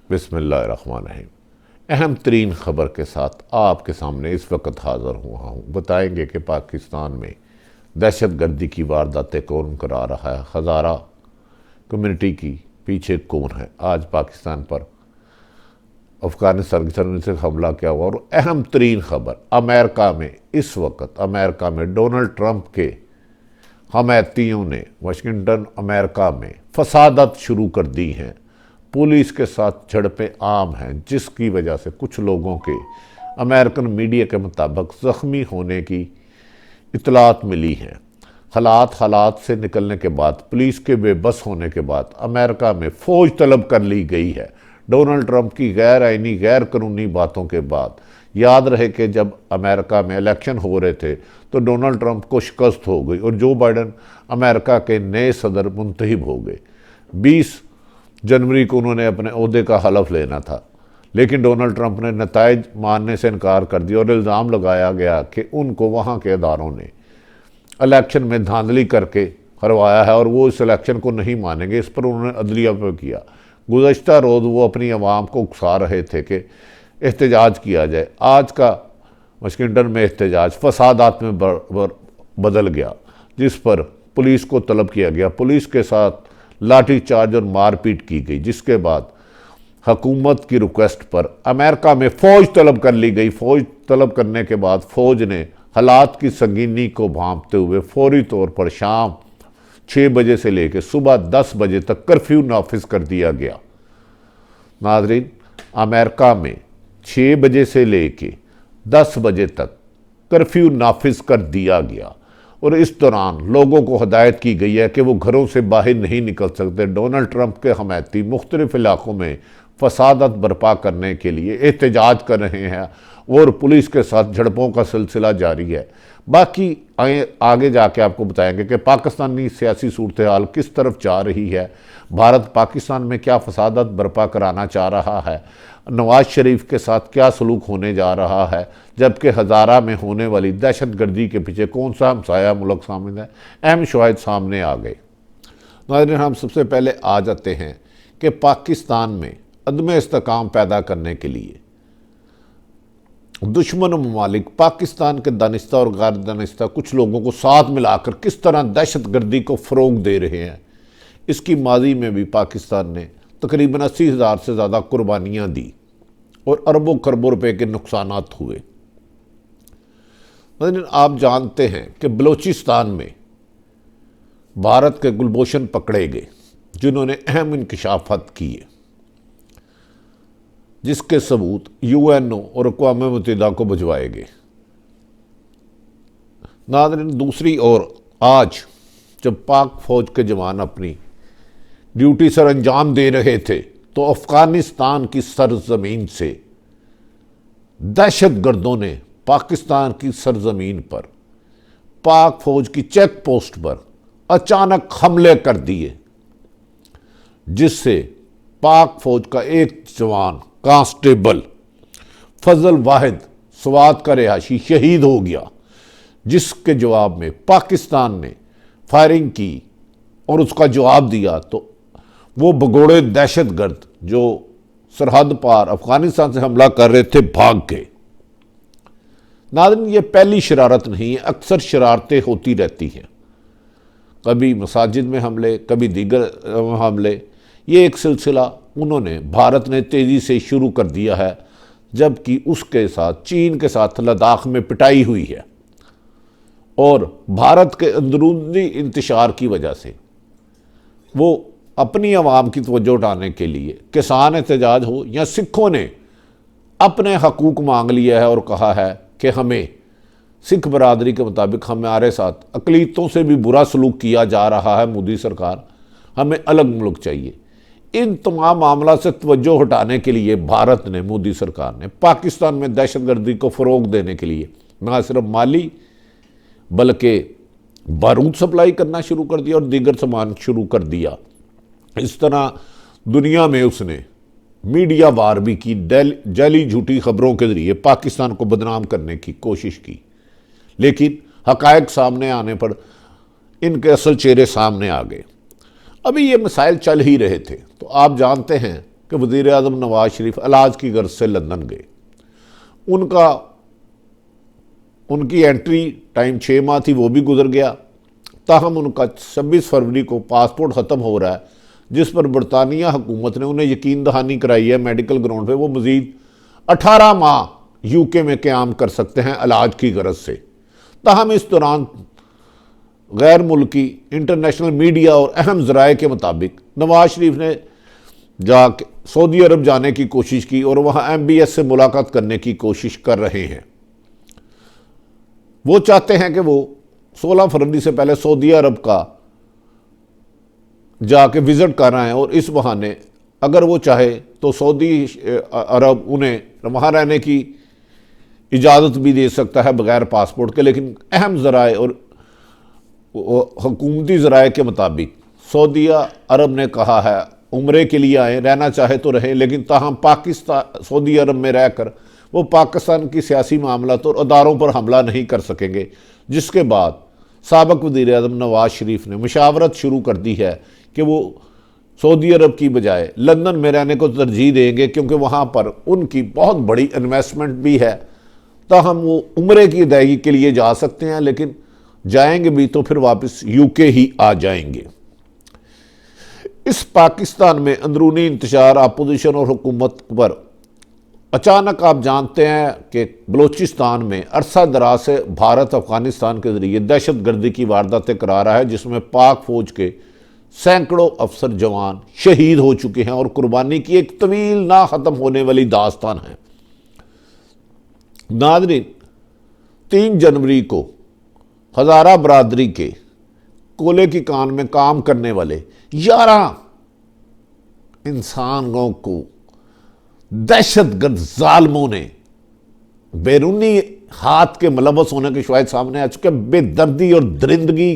बिस्मिल्लाहिर्रहमानिर्रहीम। अहम तरीन खबर के साथ आपके सामने इस वक्त हाज़िर हुआ हूँ। बताएंगे कि पाकिस्तान में दहशत गर्दी की वारदातें कौन करा रहा है, हज़ारा कम्युनिटी की पीछे कौन है, आज पाकिस्तान पर अफ़गानिस्तान की सरहद से हमला क्या हुआ। और अहम तरीन खबर, अमेरिका में इस वक्त अमेरिका में डोनाल्ड ट्रंप के हमायतियों ने वाशिंगटन अमेरिका में फसादत शुरू कर दी हैं। पुलिस के साथ झड़पें आम हैं, जिसकी वजह से कुछ लोगों के अमेरिकन मीडिया के मुताबिक ज़ख्मी होने की इतलात मिली हैं। हालात से निकलने के बाद, पुलिस के बेबस होने के बाद अमेरिका में फ़ौज तलब कर ली गई है। डोनाल्ड ट्रंप की गैर आइनी गैर कानूनी बातों के बाद याद रहे कि जब अमेरिका में इलेक्शन हो रहे थे तो डोनाल्ड ट्रंप को शिकस्त हो गई और जो बाइडन अमेरिका के नए सदर मुंतखब हो गए। 20 जनवरी को उन्होंने अपने ओहदे का हलफ लेना था, लेकिन डोनाल्ड ट्रंप ने नताइज मानने से इनकार कर दिया और इल्ज़ाम लगाया गया कि उनको वहाँ के अदारों ने इलेक्शन में धांधली करके हरवाया है और वो इस इलेक्शन को नहीं मानेंगे। इस पर उन्होंने अदलिया पर किया। गुज़श्ता रोज़ वो अपनी आवाम को उकसा रहे थे कि एहतजाज किया जाए। आज का वाशिंगटन में एहतजाज फसादात में बदल गया, जिस पर पुलिस को तलब किया गया। पुलिस के साथ लाठी चार्ज और मारपीट की गई, जिसके बाद हुकूमत की रिक्वेस्ट पर अमेरिका में फ़ौज तलब कर ली गई। फ़ौज तलब करने के बाद फ़ौज ने हालात की संगीनी को भांपते हुए फौरी तौर पर शाम 6 बजे से लेकर सुबह 10 बजे तक कर्फ्यू नाफिज कर दिया गया। नाज़रीन, अमेरिका में 6 बजे से लेकर 10 बजे तक कर्फ्यू नाफिज कर दिया गया और इस दौरान लोगों को हदायत की गई है कि वो घरों से बाहर नहीं निकल सकते। डोनाल्ड ट्रंप के हमायती मुख्तलिफ इलाकों में फसादत बर्पा करने के लिए एहतजाज कर रहे हैं और पुलिस के साथ झड़पों का सिलसिला जारी है। बाकी आगे जाके आपको बताएंगे कि पाकिस्तानी सियासी सूरत हाल किस तरफ जा रही है, भारत पाकिस्तान में क्या फसादत बर्पा कराना चाह रहा है, नवाज शरीफ के साथ क्या सलूक होने जा रहा है, जबकि हज़ारा में होने वाली दहशत गर्दी के पीछे कौन सा हमसाया मुल्क शामिल है। अहम शवाहिद सामने आ गए। नाज़रीन, हम सबसे पहले आ जाते हैं कि पाकिस्तान में अदम इस्तेकाम पैदा करने के लिए दुश्मन ममालिक पाकिस्तान के दानिस्ता और गैर दानिस्ता कुछ लोगों को साथ मिलाकर किस तरह दहशत गर्दी को फ़रोग दे रहे हैं। इसकी माजी में भी पाकिस्तान ने तकरीबन 80,000 से ज़्यादा कुर्बानियाँ दी और अरबों खरबों रुपए के नुकसानात हुए। आप जानते हैं कि बलूचिस्तान में भारत के गुलभूषण पकड़े गए, जिन्होंने अहम इंकशाफात किए, जिसके सबूत यूएनओ और अक़वाम मुत्तहिदा को भिजवाए गए। नाज़रीन, दूसरी ओर आज जब पाक फ़ौज के जवान अपनी ड्यूटी सर अंजाम दे रहे थे तो अफ़गानिस्तान की सरजमीन से दहशत गर्दों ने पाकिस्तान की सरजमीन पर पाक फ़ौज की चेक पोस्ट पर अचानक हमले कर दिए, जिससे पाक फ़ौज का एक जवान कांस्टेबल फजल वाहिद स्वात का रिहायशी शहीद हो गया, जिसके जवाब में पाकिस्तान ने फायरिंग की और उसका जवाब दिया तो वो भगोड़े दहशतगर्द जो सरहद पार अफगानिस्तान से हमला कर रहे थे भाग गए। नाज़रीन, ये पहली शरारत नहीं है, अक्सर शरारतें होती रहती हैं, कभी मसाजिद में हमले, कभी दीगर हमले। ये एक सिलसिला उन्होंने भारत ने तेज़ी से शुरू कर दिया है, जबकि उसके साथ चीन के साथ लद्दाख में पिटाई हुई है और भारत के अंदरूनी इंतशार की वजह से वो अपनी आवाम की तवज्जो उठाने के लिए किसान एहतजाज हो या सिखों ने अपने हकूक़ मांग लिया है और कहा है कि हमें सिख बरादरी के मुताबिक हमारे साथ अक़लीतों से भी बुरा सलूक किया जा रहा है, मोदी सरकार हमें अलग मुल्क चाहिए। इन तमाम मामला से तवज्जो हटाने के लिए भारत ने, मोदी सरकार ने पाकिस्तान में दहशतगर्दी को फ़रोग देने के लिए न सिर्फ माली बल्कि बारूद सप्लाई करना शुरू कर दिया और दीगर सामान शुरू कर दिया। इस तरह दुनिया में उसने मीडिया वार भी की, जाली झूठी खबरों के ज़रिए पाकिस्तान को बदनाम करने की कोशिश की, लेकिन हक़ाइक़ सामने आने पर इनके असल चेहरे सामने आ गए। अभी ये मसाइल चल ही रहे थे तो आप जानते हैं कि वज़ीर आज़म नवाज शरीफ इलाज की गर्ज से लंदन गए। उनकी एंट्री टाइम 6 माह थी, वो भी गुजर गया। ताहम उनका 26 फरवरी को पासपोर्ट ख़त्म हो रहा है, जिस पर बरतानिया हुकूमत ने उन्हें यकीन दहानी कराई है मेडिकल ग्राउंड पे वो मज़ीद 18 माह यूके में क़याम कर सकते हैं इलाज की गरज से। ताहम इस दौरान गैर मुल्की इंटरनेशनल मीडिया और अहम ज़राए के मुताबिक नवाज शरीफ ने जाके सऊदी अरब जाने की कोशिश की और वहाँ MBS से मुलाकात करने की कोशिश कर रहे हैं। वो चाहते हैं कि वो 16 फरवरी से पहले सऊदी अरब का जाके विज़िट कर रहे हैं और इस बहाने अगर वो चाहे तो सऊदी अरब उन्हें वहाँ रहने की इजाज़त भी दे सकता है बग़ैर पासपोर्ट के। लेकिन अहम ज़राए और हुकूमती ज़राए के मुताबिक सऊदी अरब ने कहा है उम्रे के लिए आए, रहना चाहे तो रहे, लेकिन ताहम पाकिस्तान सऊदी अरब में रहकर वो पाकिस्तान की सियासी मामलात और अदारों पर हमला नहीं कर सकेंगे। जिसके बाद साबिक़ वज़ीर आज़म नवाज शरीफ ने मुशावरत शुरू कर दी है कि वो सऊदी अरब की बजाय लंदन में रहने को तरजीह देंगे, क्योंकि वहाँ पर उनकी बहुत बड़ी इन्वेस्टमेंट भी है। ताहम वो उम्रे की अदायगी के लिए जा सकते हैं, लेकिन जाएंगे भी तो फिर वापस यूके ही आ जाएंगे। इस पाकिस्तान में अंदरूनी इंतशार, अपोजिशन और हुकूमत पर अचानक आप जानते हैं कि बलूचिस्तान में अरसा दराज से भारत अफगानिस्तान के ज़रिए दहशत गर्दी की वारदातें करा रहा है, जिसमें पाक फौज के सैकड़ों अफसर जवान शहीद हो चुके हैं और कुर्बानी की एक तवील ना ख़त्म होने वाली दास्तान है। नाज़रीन, 3 जनवरी को हज़ारा बरादरी के कोले की कान में काम करने वाले 11 इंसानों को दहशतगर्द जालिमों ने बैरूनी हाथ के मुलव्वस होने के शवाहिद सामने आ चुके, बेदर्दी और दरिंदगी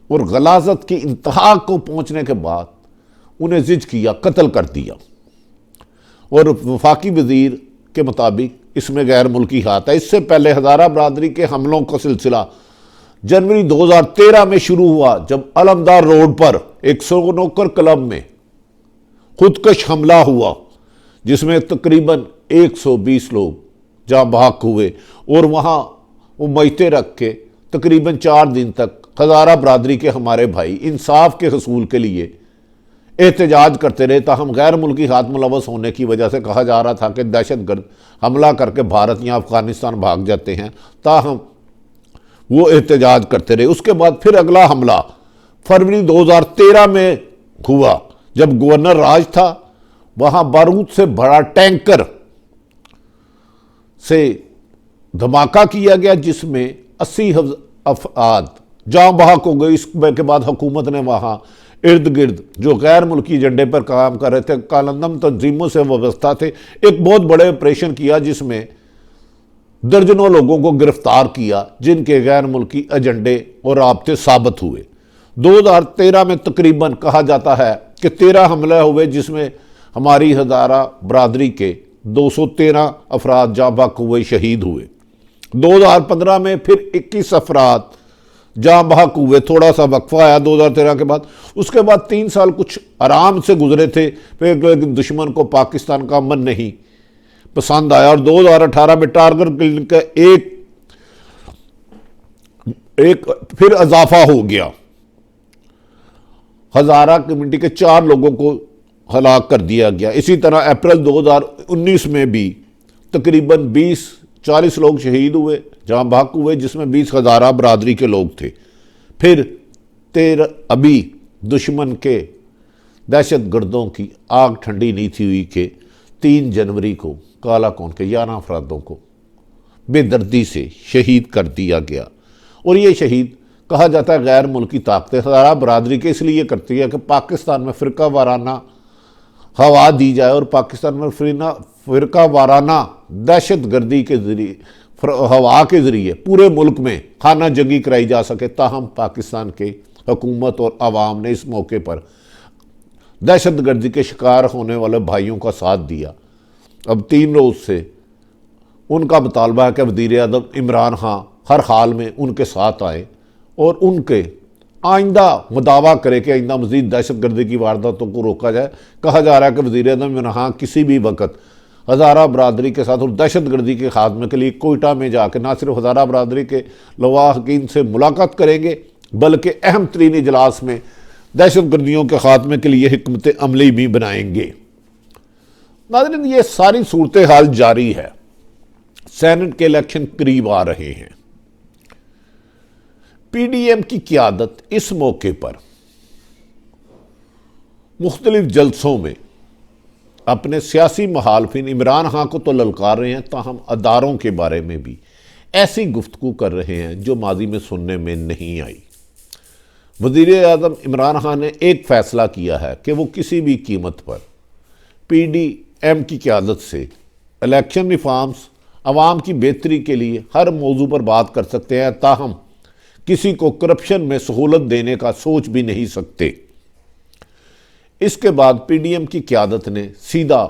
और गलाजत की इंतहा को पहुंचने के बाद उन्हें जिज किया, कत्ल कर दिया। और वफाकी वज़ीर के मुताबिक इसमें गैर मुल्की हाथ है। इससे पहले हज़ारा बरादरी के हमलों का सिलसिला जनवरी 2013 में शुरू हुआ, जब अलमदार रोड पर एक स्नूकर क्लब में खुदकश हमला हुआ, जिसमें तकरीबन 120 लोग जाँ बहक हुए और वहाँ वो मैते रख के तकरीबन 4 दिन तक हज़ारा बरादरी के हमारे भाई इंसाफ के हसूल के लिए एहतजाज करते रहे। ताहम गैर मुल्की हाथ मुलव्वस होने की वजह से कहा जा रहा था कि दहशतगर्द हमला करके भारत या अफगानिस्तान भाग जाते हैं। ताहम वो एहतजाज करते रहे। उसके बाद फिर अगला हमला फरवरी 2013 में हुआ, जब गवर्नर राज था। वहाँ बारूद से भरा टैंकर से धमाका किया गया, जिसमें 80 अफराद जाँ बहक हो गई। इसके बाद हुकूमत ने वहाँ इर्द गिर्द जो गैर मुल्की एजेंडे पर काम कर रहे थे, कालंदम तंजीमों से वाबस्ता थे, एक बहुत बड़े ऑपरेशन किया, जिसमें दर्जनों लोगों को गिरफ्तार किया, जिनके गैर मुल्की एजेंडे और राब्ते साबित हुए। 2013 में तकरीबन कहा जाता है कि 13 हमले हुए, जिसमें हमारी हज़ारा बरादरी के 213 अफराद जाँ बहक हुए, शहीद हुए। 2015 में फिर 21 अफराद जाँ बहक हुए। थोड़ा सा वक्फा आया 2013 के बाद। उसके बाद 3 साल कुछ आराम से गुजरे थे, फिर दुश्मन को पाकिस्तान का अमन नहीं पसंद आया और 2018 में टारगेट किलिंग का एक फिर इजाफा हो गया। हज़ारा कम्युनिटी के 4 लोगों को हलाक कर दिया गया। इसी तरह अप्रैल 2019 में भी तकरीबन 40 लोग शहीद हुए, जहाँ बहक हुए, जिसमें 20 हज़ारा बरादरी के लोग थे। फिर 13 अभी दुश्मन के दहशत गर्दों की आग ठंडी नहीं थी हुई कि 3 जनवरी को काला कौन के 11 अफरादों को बेदर्दी से शहीद कर दिया गया। और ये शहीद कहा जाता है गैर मुल्की ताकतें हज़ारा बरादरी के इसलिए करती है कि पाकिस्तान में फ़िरका वाराना हवा दी जाए और पाकिस्तान में फ़िरका वाराना दहशत गर्दी के ज़रिए हवा के ज़रिए पूरे मुल्क में खाना जंगी कराई जा सके। ताहम पाकिस्तान के हुकूमत और आवाम ने इस मौके पर दहशत गर्दी के शिकार होने वाले भाइयों का साथ दिया। अब 3 रोज़ से उनका मुतालबा है कि वज़ीर आज़म इमरान खान हर हाल में उनके साथ आए और उनके आइंदा मुदावा करे कि आइंदा मजीद दहशत गर्दी की वारदातों को रोका जाए। कहा जा रहा है कि वज़ीर आज़म इमरान खान किसी भी वक्त हज़ारा बरदरी के साथ और दहशत गर्दी के खात्मे के लिए कोयटा में जाकर ना सिर्फ हज़ारा बरदरी के लवाहकीन से मुलाकात करेंगे बल्कि अहम तरीन इजलास में दहशत गर्दियों के खात्मे के लिए हिकमत अमली भी बनाएंगे। नाज़रीन, ये सारी सूरत हाल जारी है। सेनेट के इलेक्शन करीब आ रहे हैं। पीडीएम की क़यादत इस मौके पर मुख्तलिफ जलसों में अपने सियासी मुखालिफिन इमरान खान को तो ललकार रहे हैं, ताहम अदारों के बारे में भी ऐसी गुफ्तगू कर रहे हैं जो माजी में सुनने में नहीं आई। वज़ीर आज़म इमरान खान ने एक फ़ैसला किया है कि वो किसी भी कीमत पर पीडीएम की क़यादत से इलेक्शन रिफॉर्म्स अवाम की बेहतरी के लिए हर मौजू पर बात कर सकते हैं, ताहम किसी को करप्शन में सहूलत देने का सोच भी नहीं सकते। इसके बाद पीडीएम की क़यादत ने सीधा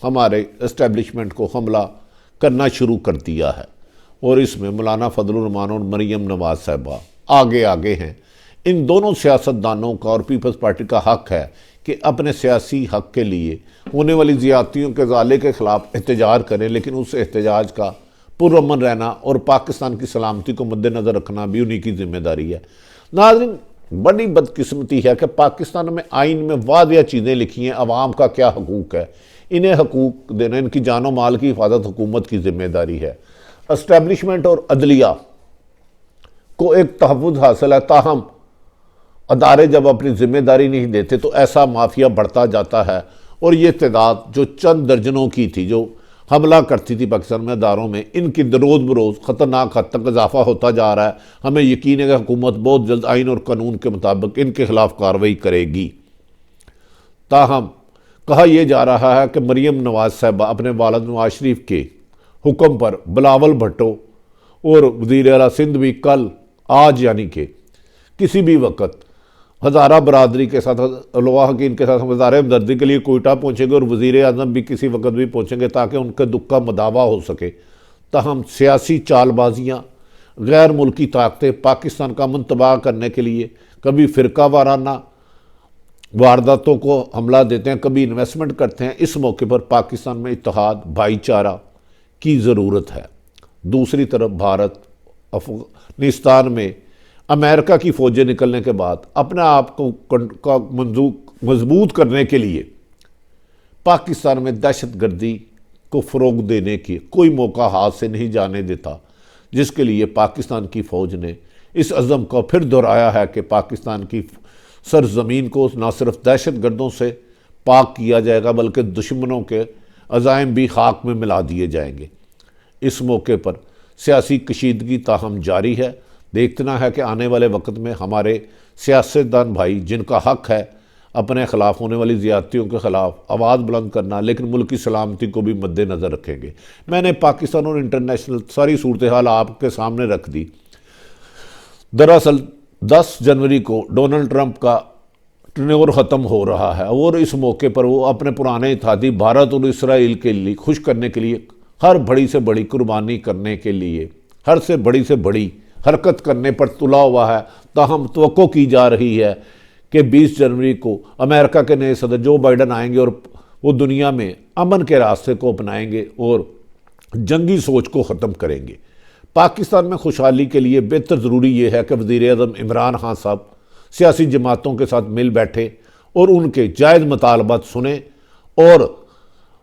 हमारे एस्टेब्लिशमेंट को हमला करना शुरू कर दिया है और इसमें मौलाना फजलुर रहमान और मरियम नवाज साहिबा आगे आगे हैं। इन दोनों सियासतदानों का और पीपल्स पार्टी का हक है कि अपने सियासी हक के लिए होने वाली ज़्यादतियों के ज़ाले के ख़िलाफ़ एहतजाज करें, लेकिन उस एहतजाज का पुरअमन रहना और पाकिस्तान की सलामती को मद्देनज़र रखना भी उन्हीं की जिम्मेदारी है। नाज़रीन, बड़ी बदकिस्मती है कि पाकिस्तान में आइन में वादिया चीज़ें लिखी हैं, अवाम का क्या हकूक़ है, इन्हें हकूक़ देना, इनकी जानो माल की हिफाजत हुकूमत की जिम्मेदारी है। एस्टेब्लिशमेंट और अदलिया को एक तहफ़्फ़ुज़ हासिल है, ताहम अदारे जब अपनी जिम्मेदारी नहीं देते तो ऐसा माफिया बढ़ता जाता है और ये तादाद जो चंद दर्जनों की थी जो हमला करती थी पाकिस्तान में अदारों में, इनकी रोज़ बरोज़ ख़तरनाक हद तक इजाफा होता जा रहा है। हमें यकीन है कि हुकूमत बहुत जल्द आइन और कानून के मुताबिक इनके खिलाफ कार्रवाई करेगी। ताहम कहा यह जा रहा है कि मरियम नवाज साहिबा अपने वालिद नवाज शरीफ के हुक्म पर बिलावल भुट्टो और वज़ीर आला सिंध भी कल आज यानी कि किसी भी वक्त हज़ारा बरदरी के साथ लवाहकीन के साथ हज़ारा हमदर्दी के लिए कोयटा पहुँचेंगे और वज़ीर आज़म भी किसी वक्त भी पहुँचेंगे ताकि उनके दुख का मदावा हो सके। ताहम सियासी चालबाजियाँ, गैर मुल्की ताकतें पाकिस्तान का अमन तबाह करने के लिए कभी फ़िरका वाराना वारदातों को हमला देते हैं, कभी इन्वेस्टमेंट करते हैं। इस मौके पर पाकिस्तान में इत्तेहाद, भाईचारा की ज़रूरत है। दूसरी तरफ भारत अफ़गानिस्तान में अमेरिका की फ़ौजें निकलने के बाद अपने आप को मजबूत करने के लिए पाकिस्तान में दहशत गर्दी को फ़रोग़ देने की कोई मौका हाथ से नहीं जाने देता, जिसके लिए पाकिस्तान की फ़ौज ने इस अज़म को फिर दोहराया है कि पाकिस्तान की सरज़मीन को न सिर्फ दहशत गर्दों से पाक किया जाएगा बल्कि दुश्मनों के अज़ाइम भी खाक में मिला दिए जाएंगे। इस मौके पर सियासी कशीदगी ताहम जारी है। देखना है कि आने वाले वक्त में हमारे सियासतदान भाई जिनका हक है अपने ख़िलाफ़ होने वाली ज़्यादतियों के ख़िलाफ़ आवाज़ बुलंद करना, लेकिन मुल्क की सलामती को भी मद्देनज़र रखेंगे। मैंने पाकिस्तान और इंटरनेशनल सारी सूरत हाल आपके सामने रख दी। दरअसल 10 जनवरी को डोनाल्ड ट्रंप का टेन्योर ख़त्म हो रहा है और इस मौके पर वो अपने पुराने इत्तेहादी भारत और इसराइल के लिए खुश करने के लिए हर बड़ी से बड़ी कुर्बानी करने के लिए हर से बड़ी हरकत करने पर तुला हुआ है। ताहम तवक्को की जा रही है कि 20 जनवरी को अमेरिका के नए सदर जो बाइडन आएंगे और वो दुनिया में अमन के रास्ते को अपनाएंगे और जंगी सोच को ख़त्म करेंगे। पाकिस्तान में खुशहाली के लिए बेहतर ज़रूरी ये है कि वज़ीर आज़म इमरान खान साहब सियासी जमातों के साथ मिल बैठे और उनके जायज़ मुतालबात सुने और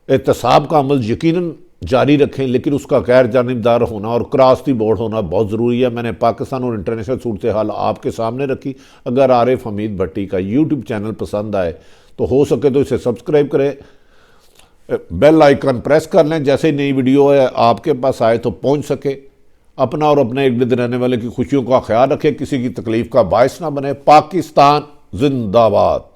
एहतसाब का अमल यकीनन जारी रखें, लेकिन उसका गैर जानिबदार होना और क्रॉस दी बोर्ड होना बहुत ज़रूरी है। मैंने पाकिस्तान और इंटरनेशनल सूरत हाल आपके सामने रखी। अगर आरिफ हमीद भट्टी का यूट्यूब चैनल पसंद आए तो हो सके तो इसे सब्सक्राइब करें, बेल आइकन प्रेस कर लें, जैसे नई वीडियो है आपके पास आए तो पहुंच सके। अपना और अपने इर्द गिर्द रहने वाले की खुशियों का ख्याल रखें, किसी की तकलीफ़ का बायस ना बने। पाकिस्तान जिंदाबाद।